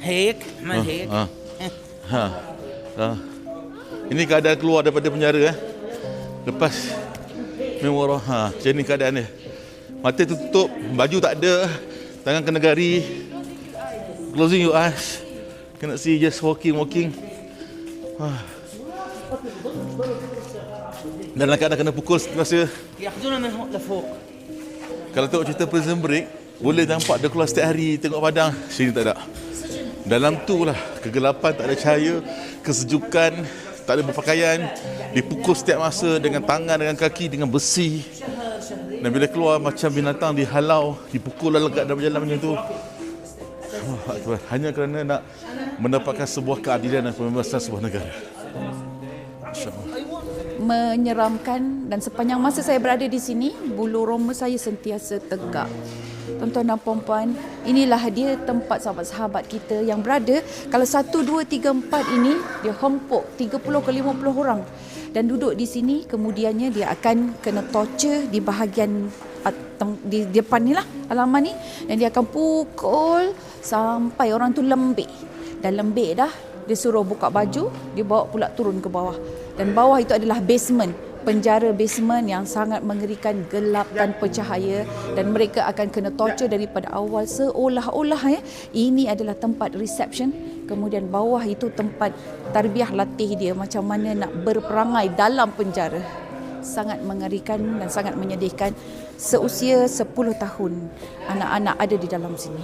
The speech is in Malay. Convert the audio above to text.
هيك عمل هيك. Ini keadaan keluar daripada penjara Lepas Memorah macam ni keadaan dia. Mata tutup, baju tak ada, tangan kena gari, closing your eyes, cannot see, just walking. Dalam keadaan kena pukul masa. ياخذونا من هون لفوق. Kalau tengok cerita Prison Break, boleh nampak dia keluar setiap hari tengok padang. Sini tak ada. Dalam tu lah kegelapan, tak ada cahaya, kesejukan, tak ada berpakaian, dipukul setiap masa dengan tangan, dengan kaki, dengan besi. Dan bila keluar macam binatang dihalau, dipukul dalam keadaan berjalan macam tu. Hanya kerana nak mendapatkan sebuah keadilan dan pembebasan sebuah negara. Menyeramkan, dan sepanjang masa saya berada di sini, bulu roma saya sentiasa tegak. Tuan-tuan dan puan-puan, inilah dia tempat sahabat-sahabat kita yang berada. Kalau 1, 2, 3, 4 ini, dia hempuk 30 ke 50 orang. Dan duduk di sini, kemudiannya dia akan kena torture di bahagian di depan ni lah, halaman ni. Dan dia akan pukul sampai orang tu lembik. Dan lembik dah, dia suruh buka baju, dia bawa pula turun ke bawah. Dan bawah itu adalah basement, penjara basement yang sangat mengerikan, gelap tanpa cahaya, dan mereka akan kena torture daripada awal seolah-olah ini adalah tempat reception, kemudian bawah itu tempat tarbiyah latih dia macam mana nak berperangai dalam penjara. Sangat mengerikan dan sangat menyedihkan. Seusia 10 tahun anak-anak ada di dalam sini.